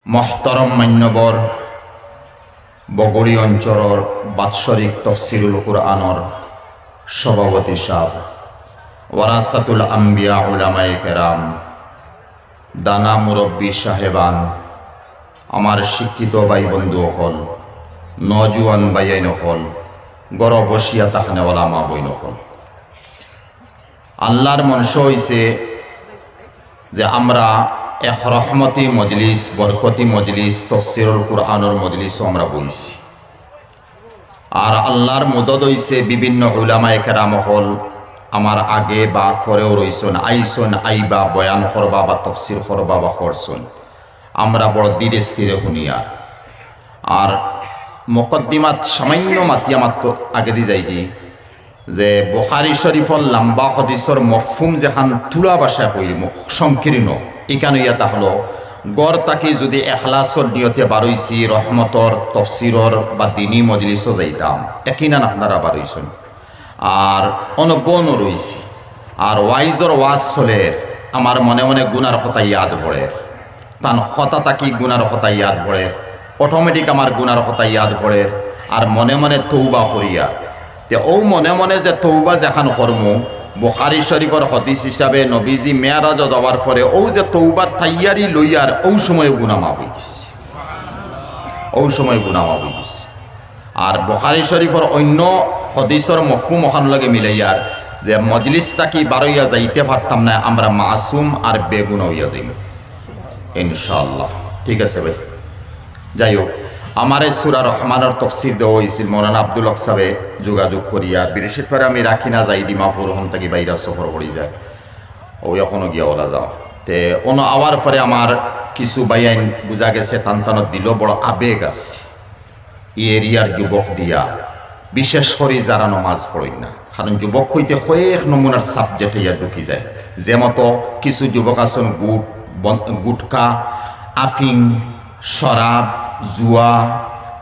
মহতরম মান্যবর বগড়ি অঞ্চলৰ বাৎসৰিক তফসিরুল কুরআনৰ সভাপতি সাহেব ওয়ারাসাতুল আম্বিয়া উলামায়ে কেরাম দানা মুরব্বী সাহেবান আমার শিক্ষিত ভাই বন্ধু হল নজওয়ান ভাইয়াইন হল গড় বসিয়া তাহনেওয়ালা মা বইন হল আল্লাহর মনস হইছে যে আমরা এক রহমতি মজলিস বরকতি মজলিস তফসিরুল কুরআনের মজলিসও আমরা বইছি আর আল্লাহর মদদ হইছে বিভিন্ন উলামায়ে কেরাম হল আমার আগে বা পরেও রইছেন আইসন আইবা বয়ান করবা বা তফসির করবা বা করছেন আমরা বড় ধীরে স্থিরে শুনিয়া আর মুকদ্দিমাত সামান্য মাতিয়া মাত্র আগে দি যাই কি যে বুখারী শরীফর লম্বা হাদিসর মফহুম যেখান তুলা ভাষায় কইলি সংকীর্ণ এখানে ইয়াতা হলো গড় তাকে যদি এখলাসর নিয়তে বারইছি রহমতর তফসিরর বা দিনী মজলিসও যাইতাম একই না আপনারা বারইছেন আর অনবন রইছি আর ওয়াইজর ওয়াজ চলে আমার মনে মনে গুনার কথা ইয়াদ পড়ে তান হতা তাকি গুনার কথা ইয়াদ পড়ে অটোমেটিক আমার গুনার কথা ইয়াদ পড়ে আর মনে মনে তৌবা করিয়া তে ও মনে মনে যে তৌবা যেখান কর্ম বুখারী শরীফর হাদিস হিসাবে নবীজি মেয়ারাজ যাওয়ার পরে ও যে তৌবার তাইয়ারি লইয়ার ও সময় গুনাহ মাফ হয়ে গেছে ও সময় গুনাহ মাফ হয়ে গেছে আর বুখারী শরীফর অন্য হাদিসর মফহুম ওখান লগে মিলাইয়ার যে মজলিস তাকি বারইয়া যাইতে পারতাম না আমরা মাসুম আর বেগুনা হইয়া যাইব ইনশাআল্লাহ ঠিক আছে ভাই যাই হোক আমার এই সূরা রহমানের তফসির দেওয়া হয়েছিল মৌলানা আব্দুল হক সাহেবে যোগাযোগ করিয়া বৃহস্পতিবার আমি রাখি না যাই ডিমাপুর হন থাকি বাইরা সফর করি যায় ও এখনও গিয়া ওলা যাও তে অন্য আওয়ার পরে আমার কিছু বাইয়াইন বুঝা গেছে টানটানত দিল বড় আবেগ আছে এই এরিয়ার যুবক দিয়া বিশেষ করে যারা নমাজ পড়েন না কারণ যুবক হইতে কয়েক নমুনার সাবজেক্ট ইয়া ঢুকি যায় যে মতো কিছু যুবক আছেন গুটকা আফিং শরাব জুয়া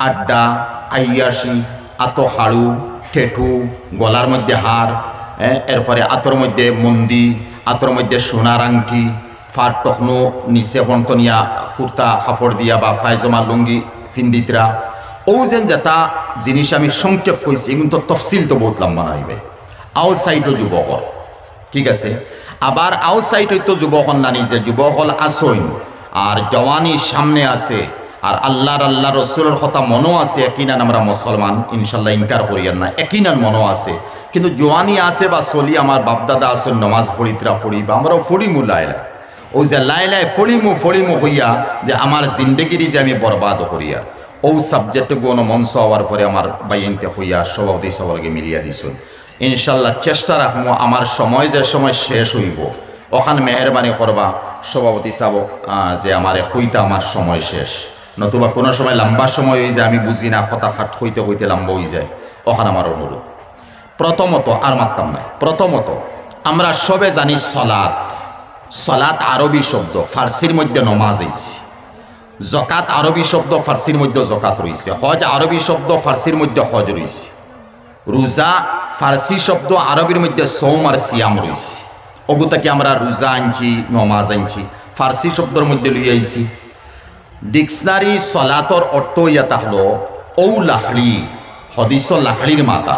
আড্ডা আইয়াসি আতো হাড়ু ঠেঠু গলার মধ্যে হার এরপরে আতর মধ্যে মন্দি আতর মধ্যে সোনার আংটি ফাট টখনো নিচে বন্তনিয়া কুর্তা কাপড় দিয়া বা ফায়জমা লুঙ্গি ফিন্দিতরা ও যেন যেটা জিনিস আমি সংক্ষেপ কইছি এগুলো তো তফসিল তো বহুত লম্বা নাইবে আউটসাইডও যুবক ঠিক আছে আবার আউটসাইড হইতো যুবক নানি যে যুবক হল আসইন আর জওয়ানি সামনে আছে আর আল্লাহ রসুলের কথা মনও আছে একইনান আমরা মুসলমান ইনশাল্লাহ ইনকার করিয়ার না একইনান মনও আছে কিন্তু জোয়ানি আছে বা চলি আমার বাপদাদা আছে নমাজ ফড়িতরা ফড়ি বা আমরাও ফড়িমু লাইলা ও যে লাইলায় ফড়িমু হইয়া যে আমার জিন্দগিরি যে আমি বরবাদ করিয়া ও সাবজেক্ট গুণ মঞ্চ হওয়ার পরে আমার বাইনতে হইয়া সভাপতি সবাইকে মিলিয়া দিছ ইনশাল্লাহ চেষ্টা রাখবো আমার সময় যে সময় শেষ হইব ওখান মেহরবানি করবা সভাপতি সাহেব যে আমার হইতে আমার সময় শেষ নতুবা কোনো সময় লম্বা সময় হয়ে যায় আমি বুঝি না হতাশাত হইতে হইতে লম্বা হয়ে যায় ওখানে আমার অনুরোধ প্রথমত আর মারতাম না প্রথমত আমরা সবে জানি সলাত আরবি শব্দ ফার্সির মধ্যে নমাজ হয়েছে জকাত আরবি শব্দ ফার্সির মধ্যে জকাত রয়েছে হজ আরবি শব্দ ফার্সির মধ্যে হজ রয়েছে রোজা ফার্সি শব্দ আরবির মধ্যে সৌম আর সিয়াম রয়েছে ওগুতাকে আমরা রোজা আনছি নমাজ আনছি ফার্সি শব্দের মধ্যে লইয়া আইছি ডিকশনারি সলাতর অর্থ ইয়াতা হলো ঔ লাহড়ি হদিস লাহড়ির মাতা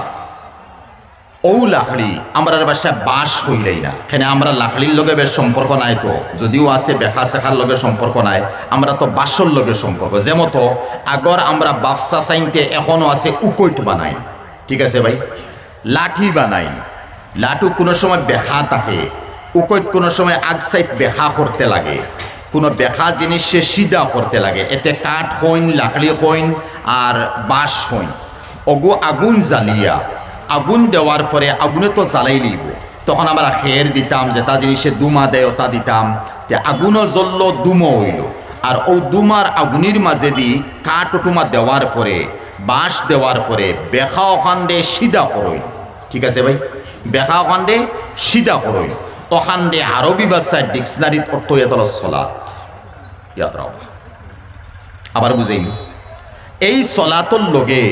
ঔ লাহড়ি আমরা বাসায় বাঁশ হইলাই না এখানে আমরা লাহড়ির লগে বেশ সম্পর্ক নাই তো যদিও আছে বেখা শেখার লগে সম্পর্ক নাই আমরা তো বাঁশর লগে সম্পর্ক যেমতো আগর আমরা বাফসা সাইনতে এখনও আছে উকৈট বানাই ঠিক আছে ভাই লাঠি বানাই লাঠু কোনো সময় বেখা থাকে উকৈট কোনো সময় আগ সাইড বেখা করতে লাগে কোনো বেখা জিনিস সে সিধা করতে লাগে এতে কাঠ হইন লাকড়ি হইন আর বাঁশ হইন ওগো আগুন জ্বালিয়া আগুন দেওয়ার পরে আগুনে তো জ্বালাই লিব তখন আমরা খের দিতাম যেটা জিনিসে দুমা দেয় ওটা দিতাম তে আগুনও জ্বলল দুমো হইল আর ও দুমার আগুনির মাঝে দি কাঠ টুমা দেওয়ার পরে বাঁশ দেওয়ার পরে বেখা ওখান দে সিধা করই ঠিক আছে ভাই বেখা ওখান দে সিধা করই ওখান দে আরবি ভাষায় ডিকশনারিত অর্থ এত সলাত ইয়াদ রাখবা আবার বুঝাইল এই সলাতর লগে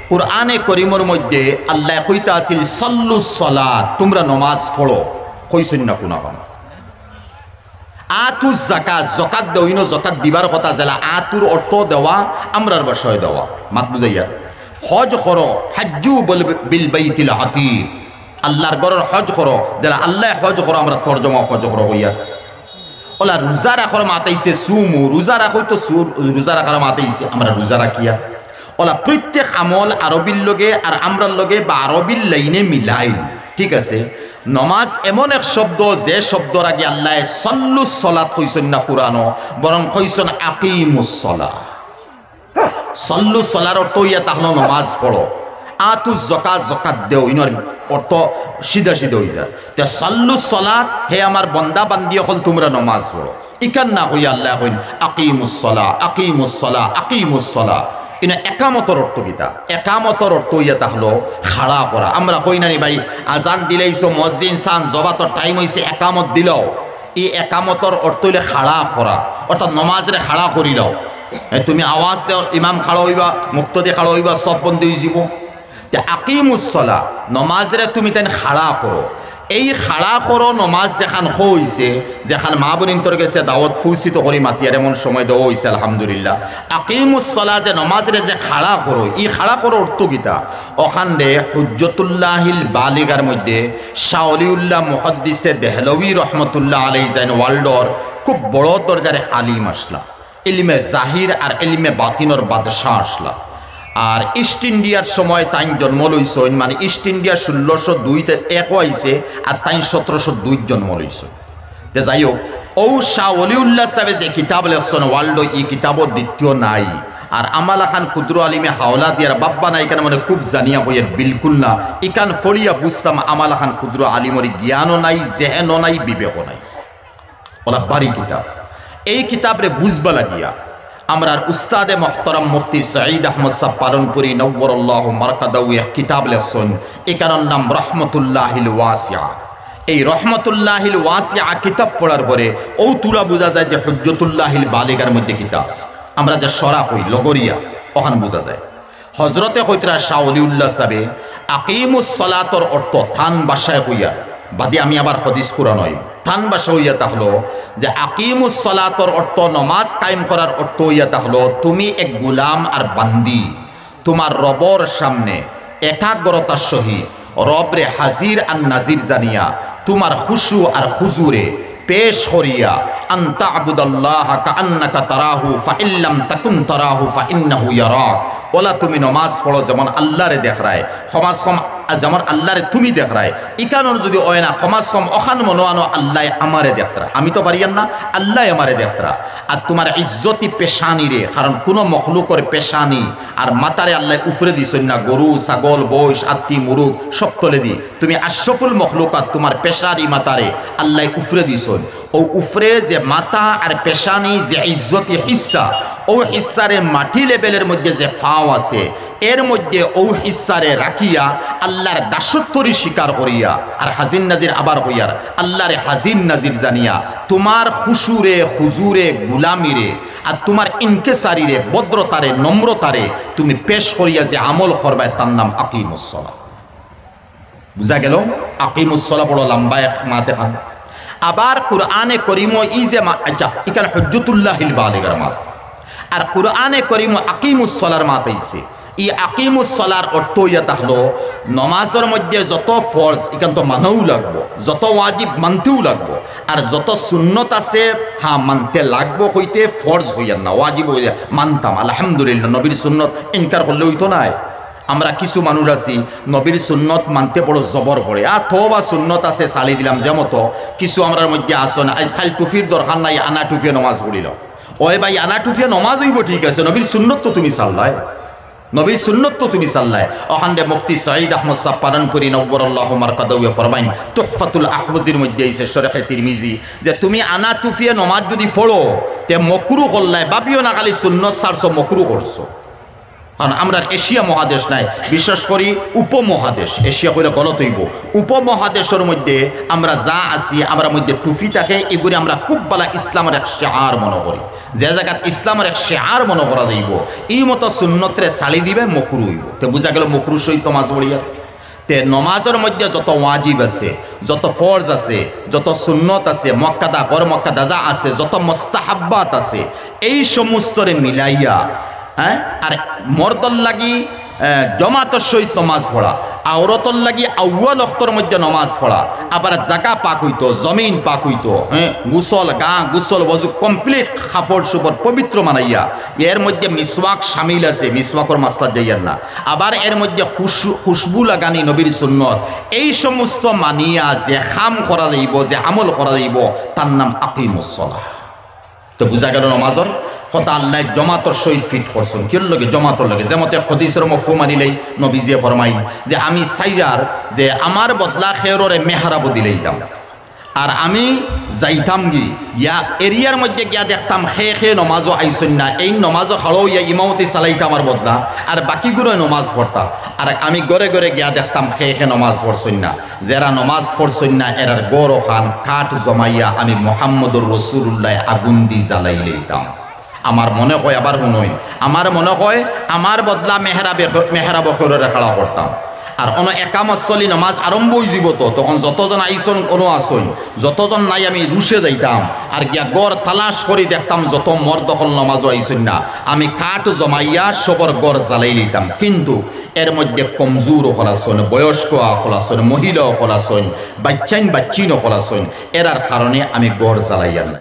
কুরআনে করিমর মধ্যে আল্লাহ কইতা আছিল সল্লু সলাত তোমরা নমাজ পড়ো কইছেন না কোনা আতু জাকাত জকাত দেওইনো জকাত দিবার কথা জেলা আতুর অর্থ দেওয়া আমরার বাসায় দেওয়া মাত বুঝাইয়া হজ করো হাজ্জু বিল বাইতিল আতিক আল্লাহর ঘরের হজ করো যারা আল্লাহ হজ করো আমরা তর্জমা হজ করো হইয়া ওলা রোজা রাখার মাতাইছে সুমু রোজা রাখো তো রোজা রাখার মাতাইছে আমরা রোজা রাখিয়া ওলা প্রত্যেক আমল আরবির লগে আর আমরার লগে বা আরবির লাইনে মিলাই ঠিক আছে নমাজ এমন এক শব্দ যে শব্দর আগে আল্লাহ সল্লু সলাত কইছেন না কুরআনো বরং কইছেন আকিমুস সালাহ সল্লু সলার অর্থ ইয়া তাহলে নমাজ পড়ো আতু জকাত জকাত দেও ইনর অর্থ সিধা সিধা হয়ে যায় তে সল্লু সলাত হে আমার বন্দা বান্দি হল তোমরা নমাজ পড়ো ইকান না হইয়া আল্লাহ কইন আকিমুস সালাহ আকিমুস সালাহ আকিমুস সালাহ ইনা একামতর অর্থ কিতা একামতর অর্থ ইয়া তাহলো খাড়া করা আমরা কই না নি ভাই আজান দিলেইছো মসজিদ সান জবাতর টাইম হইছে একামত দিলাও এই একামতর অর্থ হইলে খাড়া করা অর্থাৎ নমাজরে খাড়া করিলাও তুমি আওয়াজ দেও ইমাম খাড়া হইবা মুক্তদি খাড়া হইবা সব বন্ধ হয়ে যাব আকিমুস সালাহ নমাজরে তুমি তাই খাড়া করো এই খাড়া করো নমাজ যেখান হইছে যেখান মা বোনিন্তর গেছে দাওয়াত ফুসিত করি মাতিয়ার এমন সময় দেওয়া হয়েছে আলহামদুলিল্লাহ আকিমুস সালাহ যে নমাজরে যে খাড়া করো এই খাড়া করো অর্থ গীতা ওখান রে হুজ্জতুল্লাহিল বালিগার মধ্যে শাওলিউল্লাহ মুহাদ্দিসে দেহলভী রহমতুল্লাহ আলাইহি জাইন ওয়ার্ল্ডর খুব বড় দরজারে আলিম আসলা ইলমে জাহির আর ইলমে বাতিনর বাদশাহ আসলা আর ইস্ট ইন্ডিয়ার সময় তাই জন্ম লইছেন মানে ইস্ট ইন্ডিয়া 1602-তে এক হয়েছে আর তাই 1702 জন্ম লইছেন যে যাই হোক ও শাহ ওলিউল্লাহ সাহেব যে কিতাব লেখছেন ওয়ার্ল্ড এই কিতাবর দ্বিতীয় নাই আর আমালা খান কুদরু আলিমে হাওলা দিয়ার বাব্বা নাই কেন মানে খুব জানিয়া বইয়ের বিলকুল না ইকান ফড়িয়া বুঝতাম আমালা খান কুদরু আলিমর জ্ঞানও নাই জেহেনও নাই বিবেকও নাই ওলা বাড়ি কিতাব এই কিতাবরে বুঝবা লাগিয়া আমরার উস্তাদে মোহতরম মুফতি সঈদ আহমদ সাহ পালনপুরি নব্বরুল্লাহ মারকাদাউ এক কিতাব লেখছেন একার নাম রহমতুল্লাহিল ওয়াসিয়া এই রহমতুল্লাহিল ওয়াসিয়া কিতাব পড়ার পরে ও তুলা বোঝা যায় যে হুজ্জতুল্লাহিল বালিগার মধ্যে কিতাব আমরা যে সরা হই লগরিয়া ওখান বোঝা যায় হজরতে হইতরা শাহ ওলিউল্লাহ সাহেবে আকিমুস সালাতর অর্থ থান বাসায় হইয়া বাদে আমি আবার হদিস কুরআন হই থান বাসা হইয়া তাহলো যে আকিমুস সালাতর অর্থ নমাজ কায়েম করার অর্থ হইয়া তাহলো তুমি এক গুলাম আর বান্দি তোমার রবর সামনে একাগ্রতার সহিত রবরে হাজির আর নাজির জানিয়া তোমার খুশু আর হুজুরে পেশ করিয়া আনতা আবুদাল্লাহ কাআন্নাকা তারাহু ফাইল্লাম তাকুন তারাহু ফাইন্নাহু ইয়ারাক ওলা তুমি নমাজ পড়ো যেমন আল্লাহরে দেখরায় সমাজ কম যেমন আল্লাহরে তুমি দেখরায় ইকানোর যদি ওয় না সমাজ কম অখান মনোয়ানো আল্লাহ আমারে দেখতরা আমি তো পারিয়ান না আল্লাহ আমারে দেখতরা আর তোমার ইজ্জতি পেশানি রে কারণ কোনো মখলুকর পেশানি আর মাতারে আল্লাহ উফরে দিছেন না গরু ছাগল বৈশ আত্মি মুরুগ সব তলে দি তুমি আশরফুল মখলুকাত তোমার পেশারি মাতারে আল্লাহ উফরে দিছেন ও উফরে যে মাতা আর পেশানি যে ইজ্জতি হিস্সা ও হিস্সারে মাটি লেভেলের মধ্যে যে ফাও আছে এর মধ্যে ও হিস্সারে রাখিয়া আল্লাহর দাসত্বরী স্বীকার করিয়া আর হাজির নাজির আবার হইয়ার আল্লাহরে হাজির নাজির জানিয়া তোমার খুশুরে হুজুরে গুলামিরে আর তোমার ইনকেসারিরে ভদ্রতারে নম্রতারে তুমি পেশ করিয়া যে আমল করবায় তার নাম আকিমুস সালাহ বুঝা গেল আকিমুস সালাহ বড় লম্বা এক মাতে খান আবার কুরআনে করিম ই যে আচ্ছা এখানে হুজ্জতুল্লাহিল বালিগার মাত আর কুরআনে করিম আকিমুস সালার মাত আইছে ই আকিমুস সালার অর্থ ইয়া তাহলো নমাজের মধ্যে যত ফরজ এখান তো মানও লাগবো যত ওয়াজিব মানতেও লাগবো আর যত সুন্নত আছে হ্যাঁ মানতে লাগবো হইতে ফরজ হইয়ার না ওয়াজিব হইয়া মানতাম আলহামদুলিল্লাহ নবীর সুন্নত ইনকার করলে হইতো নাই আমরা কিছু মানুষ আছি নবীর সুন্নত মানতে বড় জবর পড়ে আর থো বা সুন্নত আছে চালি দিলাম যেমতো কিছু আমরার মধ্যে আসো না আজ খালি টুফির দরকার নাই আনা টুফিয়ে নমাজ পড়িল ওই ভাই আনা টুফিয়ে নমাজ হইব ঠিক আছে নবীর সুন্নত তো তুমি চাল্লাই নবীর সুন্নত তো তুমি চাল্লাই ওখানে মুফতি সঈদ আহমদ সাহ পালনপুরি নব্বরুল্লাহ মারকাদাউ ফরমাইন তুহফাতুল আহওয়াজির মধ্যে আইছে শরহে তিরমিজি যে তুমি আনা টুফিয়ে নমাজ যদি পড়ো তে মকরু করলাই ভাবিও না খালি সুন্নত ছাড়ছো মকরু করছো কারণ আমরা এশিয়া মহাদেশ নাই বিশেষ করি উপমহাদেশ এশিয়া কইলে গলত হইব উপমহাদেশের মধ্যে আমরা যা আছি আমরা মধ্যে টুফি থাকে এগুলি আমরা খুব বালা ইসলামের এক শেয়ার মনে করি যে জায়গাত ইসলামের এক শেয়ার মনে করা যাইব এই মতো সুন্নতরে চালি দিবে মকরু হইব তো বুঝা গেল মকরু সহিত মাঝ বড়িয়া তে নমাজের মধ্যে যত ওয়াজিব আছে, যত ফরজ আছে, যত সুন্নত আছে, মক্কাদা গর মক্কাদা আছে, যত মুস্তাহাব্বাত আছে, এই সমস্তরে মিলাইয়া হ্যাঁ আর মর্দর লাগি জমাতর সহিত নমাজ পড়া, আওরতর লাগি আউ্য়াল অক্তর মধ্যে নমাজ পড়া, আবার জাগা পাক হইতো, জমিন পাক হইতো, হ্যাঁ গুসল গা গুসল বজু কমপ্লিট কাপড় সুপর পবিত্র মানাইয়া, এর মধ্যে মিসওয়াক শামিল আছে, মিসওয়াকর মাসলা যাইয়ার না, আবার এর মধ্যে খুশবু লাগানি নবীর সুন্নত, এই সমস্ত মানিয়া যে খাম করা যাইব, যে আমল করা যাইব, তার নাম আকিমুস সালাহ। তো বুঝা গেল নমাজর কথা আল্লাহ জমাতর সহিত ফিট করছেন, কির লগে জমাতর লগে, যেমতে হদিসের মফহুম আনিলেই নবীজিয়ে ফরমাইন যে আমি সাইয়ার যে আমার বদলা খেররে মেহরাব দিলেই দাম, আর আমি যাইতাম গি ইয়া এরিয়ার মধ্যে গিয়া দেখতাম খে নমাজও আইসন না, এই নমাজও খাড়ো ইয়া ইমামতি চালাইতাম আর বদলা, আর বাকিগুলো নমাজ পড়তাম, আর আমি গড়ে গড়ে গিয়া দেখতাম খে নমাজ পড়ছন না, যারা নমাজ পড়ছন না এরার গড় খান কাঠ জমাইয়া আমি মোহাম্মদুর রসুল্লাহ আগুন দি জ্বালাই লইতাম। আমার মনে হয় আবার শুনই, আমার মনে হয় আমার বদলা মেহরাব খেররে খাড়া করতাম, আর অন একামত চলি নমাজ আরম্ভ হয়ে যাব, তো তখন যতজন আইসন কোনো আসন, যতজন নাই আমি রুশে যাইতাম, আর গিয়া গড় তালাশ করে দেখতাম যত মর দখল নমাজও আইসন না, আমি কাঠ জমাইয়া সবর গড় জ্বালাই লইতাম। কিন্তু এর মধ্যে কমজোর হলাসন, বয়স্ক হলাসন, মহিলা হলাসন, বাচ্চাইন বাচ্চিন হলাসন, এরার কারণে আমি গড় জ্বালাইয়া না।